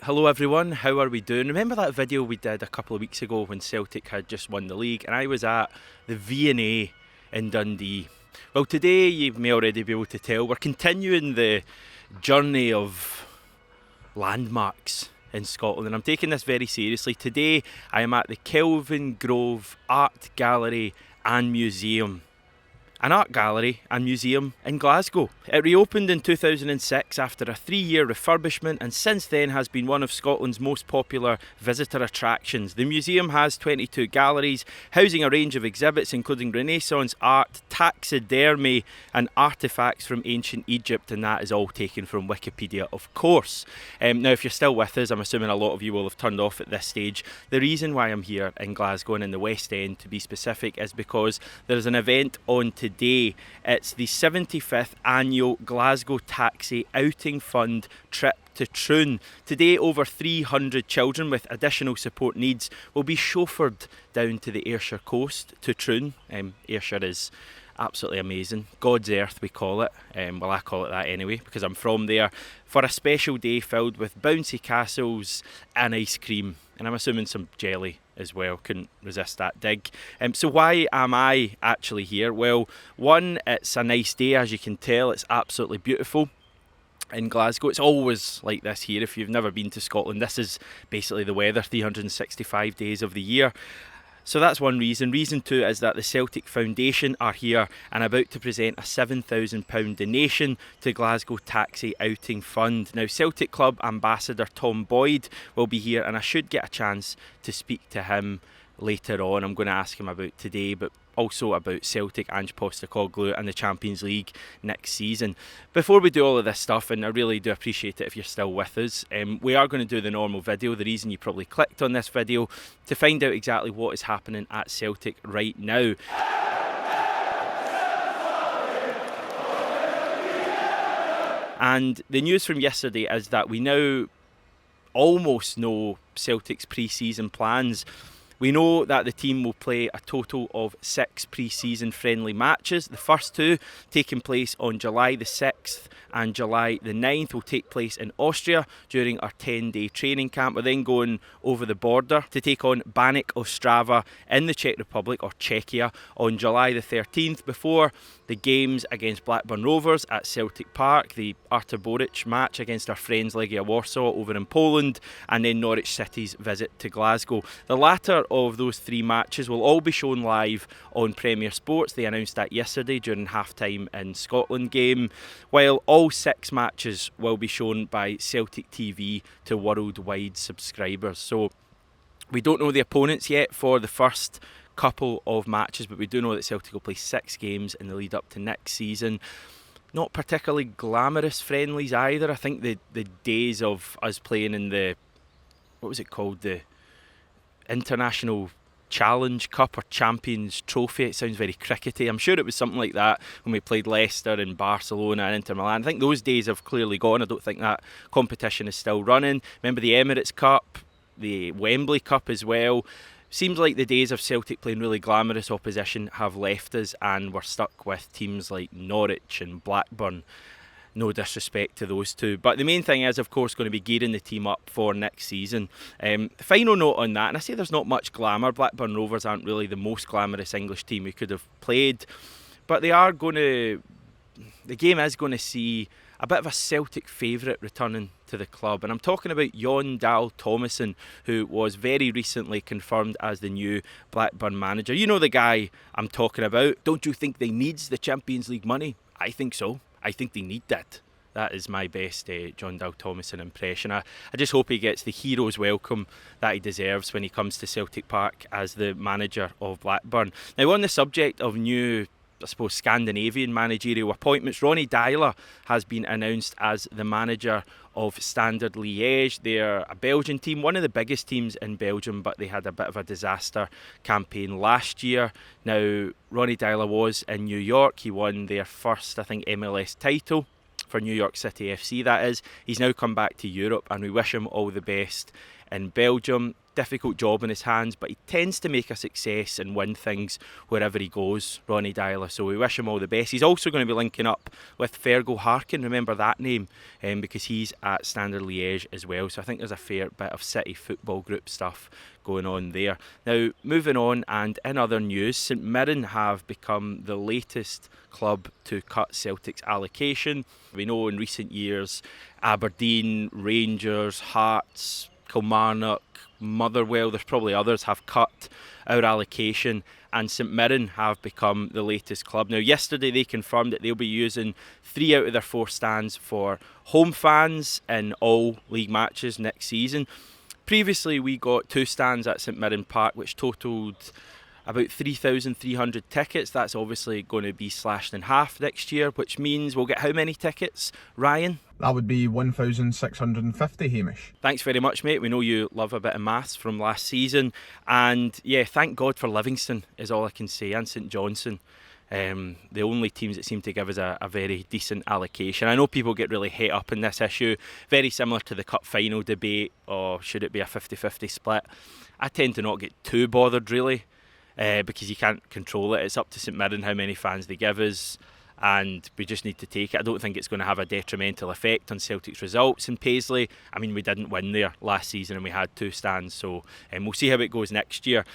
Hello everyone, how are we doing? Remember that video we did a couple of weeks ago when Celtic had just won the league and I was at the V&A in Dundee? Well, today you may already be able to tell we're continuing the journey of landmarks in Scotland and I'm taking this very seriously. Today I am at the Kelvin Grove Art Gallery and Museum. An art gallery and museum in Glasgow. It reopened in 2006 after a 3-year refurbishment and since then has been one of Scotland's most popular visitor attractions. The museum has 22 galleries, housing a range of exhibits including Renaissance art, taxidermy and artefacts from ancient Egypt, and that is all taken from Wikipedia, of course. Now, if you're still with us, I'm assuming a lot of you will have turned off at this stage. The reason why I'm here in Glasgow and in the West End, to be specific, is because there's an event on today. It's the 75th annual Glasgow Taxi Outing Fund trip to Troon. Today, over 300 children with additional support needs will be chauffeured down to the Ayrshire coast to Troon. Ayrshire is absolutely amazing. God's earth, we call it. Well, I call it that anyway, because I'm from there, for a special day filled with bouncy castles and ice cream. And I'm assuming some jelly as well. Couldn't resist that dig. So why am I actually here? Well, one, it's a nice day, as you can tell. It's absolutely beautiful in Glasgow. It's always like this here. If you've never been to Scotland, this is basically the weather 365 days of the year. So that's one reason. Reason two is that the Celtic Foundation are here and about to present a £7,000 donation to Glasgow Taxi Outing Fund. Now, Celtic Club ambassador Tom Boyd will be here and I should get a chance to speak to him later on. I'm going to ask him about today, but also about Celtic, Ange Postecoglou and the Champions League next season. Before we do all of this stuff, and I really do appreciate it if you're still with us, we are going to do the normal video. The reason you probably clicked on this video to find out exactly what is happening at Celtic right now. And the news from yesterday is that we now almost know Celtic's pre-season plans. We know that the team will play a total of 6 pre-season friendly matches. The first 2 taking place on July the 6th and July the 9th will take place in Austria during our 10-day training camp. We're then going over the border to take on Baník Ostrava in the Czech Republic, or Czechia, on July the 13th before the games against Blackburn Rovers at Celtic Park, the Artur Boruc match against our friends Legia Warsaw over in Poland, and then Norwich City's visit to Glasgow. The latter of those 3 matches will all be shown live on Premier Sports. They announced that yesterday during half-time in Scotland game, while all 6 matches will be shown by Celtic TV to worldwide subscribers. So we don't know the opponents yet for the first couple of matches, but we do know that Celtic will play 6 games in the lead up to next season. Not particularly glamorous friendlies either. I think the days of us playing in the, what was it called, the International Challenge Cup or Champions Trophy, it sounds very crickety. I'm sure it was something like that when we played Leicester and Barcelona and Inter Milan. I think those days have clearly gone. I don't think that competition is still running. Remember the Emirates Cup, the Wembley Cup as well. Seems like the days of Celtic playing really glamorous opposition have left us and we're stuck with teams like Norwich and Blackburn. No disrespect to those two. But the main thing is, of course, going to be gearing the team up for next season. Final note on that, and I say there's not much glamour. Blackburn Rovers aren't really the most glamorous English team we could have played. But they are going to... The game is going to see a bit of a Celtic favourite returning to the club, and I'm talking about Jon Dahl Tomasson, who was very recently confirmed as the new Blackburn manager. You know the guy I'm talking about. Don't you think they needs the Champions League money? I think so. I think they need that. That is my best Jon Dahl Tomasson impression. I just hope he gets the hero's welcome that he deserves when he comes to Celtic Park as the manager of Blackburn. Now, on the subject of new, I suppose, Scandinavian managerial appointments, Ronny Deila has been announced as the manager of Standard Liège. They're a Belgian team, one of the biggest teams in Belgium, but they had a bit of a disaster campaign last year. Now, Ronny Deila was in New York. He won their first, I think, MLS title for New York City FC, that is. He's now come back to Europe and we wish him all the best in Belgium. difficult job in his hands, but he tends to make a success and win things wherever he goes, Ronnie Deila. So we wish him all the best. He's also going to be linking up with Fergal Harkin, remember that name, because he's at Standard Liège as well. So I think there's a fair bit of City Football Group stuff going on there. Now, moving on, and in other news, St Mirren have become the latest club to cut Celtic's allocation. We know in recent years Aberdeen, Rangers, Hearts, Kilmarnock, Motherwell, there's probably others, have cut our allocation, and St Mirren have become the latest club. Now, yesterday they confirmed that they'll be using 3 out of their 4 stands for home fans in all league matches next season. Previously we got 2 stands at St Mirren Park, which totalled about 3,300 tickets. That's obviously going to be slashed in half next year, which means we'll get how many tickets, Ryan? That would be 1,650, Hamish. Thanks very much, mate. We know you love a bit of maths from last season. And yeah, thank God for Livingston is all I can say, and St Johnstone. The only teams that seem to give us a very decent allocation. I know people get really het up in this issue, very similar to the cup final debate, or should it be a 50-50 split. I tend to not get too bothered really, because you can't control it. It's up to St Mirren how many fans they give us, and we just need to take it. I don't think it's going to have a detrimental effect on Celtic's results in Paisley. I mean, we didn't win there last season and we had 2 stands, so we'll see how it goes next year.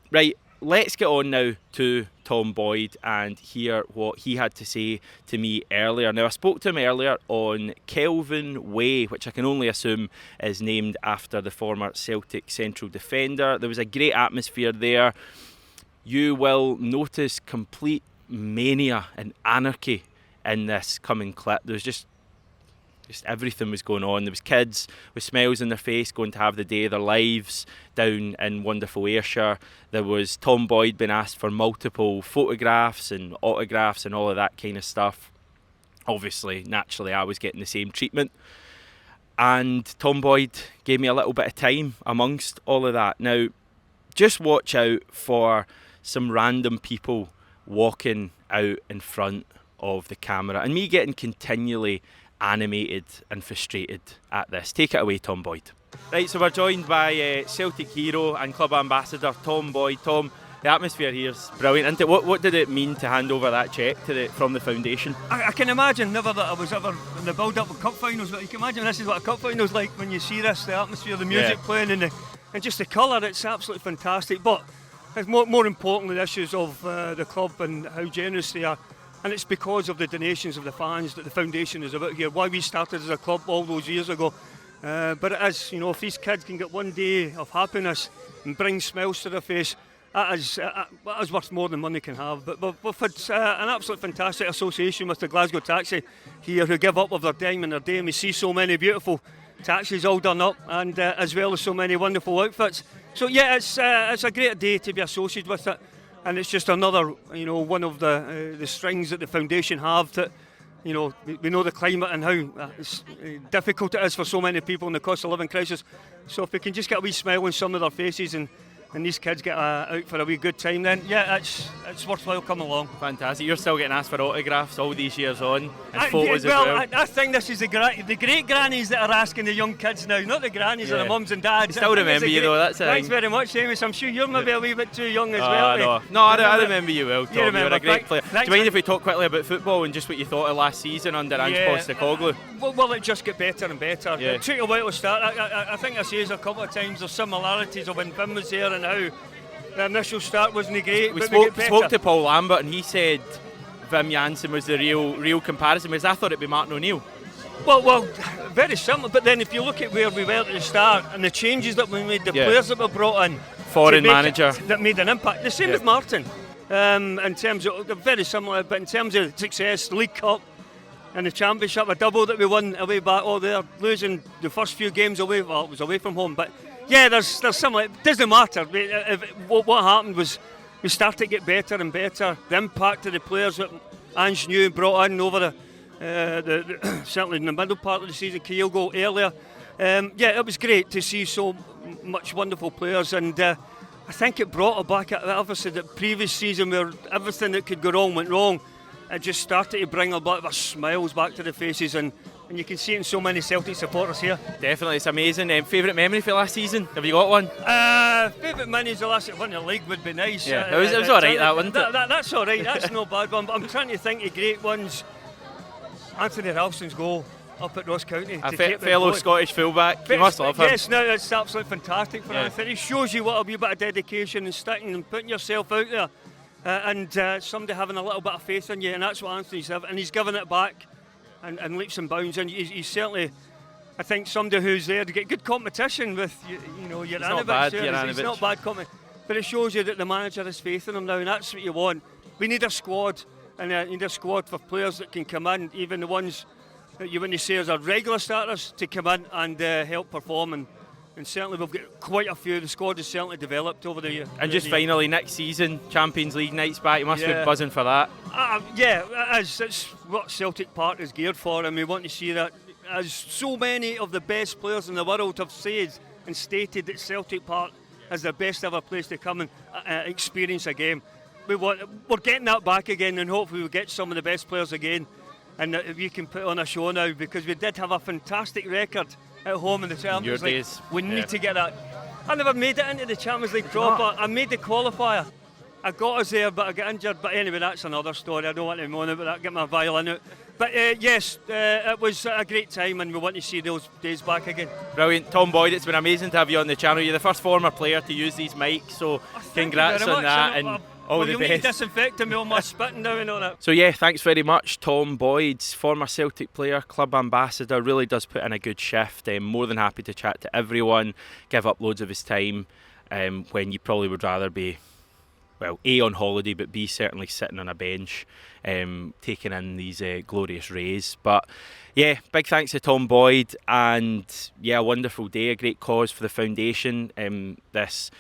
Right, let's get on now to Tom Boyd and hear what he had to say to me earlier. Now, I spoke to him earlier on Kelvin Way, which I can only assume is named after the former Celtic central defender. There was a great atmosphere there. You will notice complete mania and anarchy in this coming clip. There was just everything was going on. There was kids with smiles on their face going to have the day of their lives down in wonderful Ayrshire. There was Tom Boyd being asked for multiple photographs and autographs and all of that kind of stuff. Obviously, naturally, I was getting the same treatment. And Tom Boyd gave me a little bit of time amongst all of that. Now, just watch out for some random people walking out in front of the camera and me getting continually animated and frustrated at this. Take it away, Tom Boyd. Right, so we're joined by Celtic hero and club ambassador Tom Boyd. Tom, the atmosphere here is brilliant, isn't it? What did it mean to hand over that cheque from the foundation? I can imagine, never that I was ever in the build-up of cup finals, but you can imagine this is what a cup final's like when you see this, the atmosphere, the music playing and just the colour. It's absolutely fantastic. But it's more importantly, the issues of the club and how generous they are. And it's because of the donations of the fans that the foundation is about here. Why we started as a club all those years ago. But it is, if these kids can get one day of happiness and bring smiles to their face, that is worth more than money can have. But we've had an absolute fantastic association with the Glasgow Taxi here, who give up of their time and their day. And we see so many beautiful taxis all done up, and as well as so many wonderful outfits. So yeah, it's a great day to be associated with it. And it's just another, one of the strings that the foundation have. That, we know the climate and how difficult it is for so many people in the cost of living crisis. So if we can just get a wee smile on some of their faces and these kids get out for a wee good time, then yeah, it's worthwhile coming along. Fantastic. You're still getting asked for autographs all these years on, and photos well, as well. I think this is the great grannies that are asking the young kids now, not the grannies or the mums and dads. I still remember you though, that's it. Thanks very much, Hamish. I'm sure you're maybe a wee bit too young as well. No, I remember you well, Tom. You were a great player. Thanks. Do you mind if we talk quickly about football and just what you thought of last season under Ange Postecoglou? Well, it just got better and better. Yeah. It took a while to start. I think I said a couple of times there's similarities of when Vim was there and how the initial start wasn't great. We spoke to Paul Lambert and he said Wim Jansen was the real comparison, because I thought it'd be Martin O'Neill. Well, very similar. But then if you look at where we were at the start and the changes that we made, the players that were brought in, foreign manager that made an impact. The same with Martin. In terms of very similar, but in terms of success, the League Cup and the Championship, a double that we won away back. They're losing the first few games away. Well, it was away from home, but. Yeah, there's similar. It doesn't matter. What happened was we started to get better and better. The impact of the players that Ange knew and brought in over certainly in the middle part of the season, Kyogo earlier. It was great to see so much wonderful players, and I think it brought it back. Obviously, the previous season where everything that could go wrong went wrong, it just started to bring a lot of smiles back to the faces, and and you can see it in so many Celtic supporters here. Definitely, it's amazing. Favourite memory for last season? Have you got one? Favourite memories the last winning the league would be nice. Yeah, it was alright, that, wasn't it? That's alright, that's no bad one, but I'm trying to think of great ones. Anthony Ralston's goal up at Ross County. A fellow Scottish fullback, you must love him. Yes, no, it's absolutely fantastic for Anthony. It shows you what a wee bit of dedication and sticking and putting yourself out there. And somebody having a little bit of faith in you, and that's what Anthony's having, and he's given it back and leaps and bounds, and he's certainly, I think, somebody who's there to get good competition with your It's not bad, It's not bad competition, but it shows you that the manager has faith in him now, and that's what you want. We need a squad, and you need a squad for players that can come in, even the ones that you wouldn't say as our regular starters, to come in and help perform, and certainly we've got quite a few. The squad has certainly developed over the year. And just finally, next season, Champions League nights back, you must be buzzing for that. Yeah, it's what Celtic Park is geared for, and we want to see that, as so many of the best players in the world have said and stated that Celtic Park is the best ever place to come and experience a game. We're getting that back again, and hopefully we'll get some of the best players again, and we can put on a show now, because we did have a fantastic record at home in the Champions League. We need to get that. I never made it into the Champions League proper. I made the qualifier. I got us there, but I got injured. But anyway, that's another story. I don't want to moan about that, get my violin out. But yes, it was a great time, and we want to see those days back again. Brilliant. Tom Boyd, it's been amazing to have you on the channel. You're the first former player to use these mics, so congrats on that, and all the best. You'll need disinfecting me on my spitting now and all that. So yeah, thanks very much, Tom Boyd, former Celtic player, club ambassador, really does put in a good shift. More than happy to chat to everyone, give up loads of his time when you probably would rather be, well, A, on holiday, but B, certainly sitting on a bench, taking in these glorious rays. But yeah, big thanks to Tom Boyd, and yeah, a wonderful day, a great cause for the foundation. This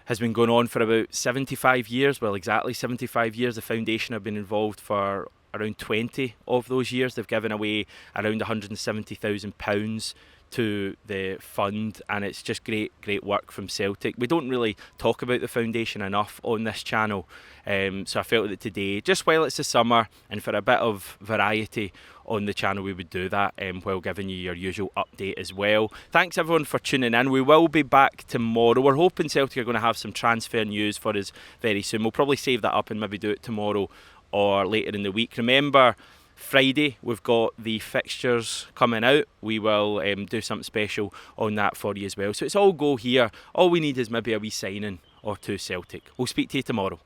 has been going on for about 75 years, well, exactly 75 years. The foundation have been involved for around 20 of those years. They've given away around £170,000 to the fund, and it's just great work from Celtic. We don't really talk about the foundation enough on this channel, so I felt that today, just while it's the summer and for a bit of variety on the channel, we would do that, while giving you your usual update as well. Thanks everyone for tuning in. We will be back tomorrow. We're hoping Celtic are going to have some transfer news for us very soon. We'll probably save that up and maybe do it tomorrow or later in the week. Remember, Friday we've got the fixtures coming out. We will do something special on that for you as well. So it's all go here. All we need is maybe a wee signing or two Celtic. We'll speak to you tomorrow.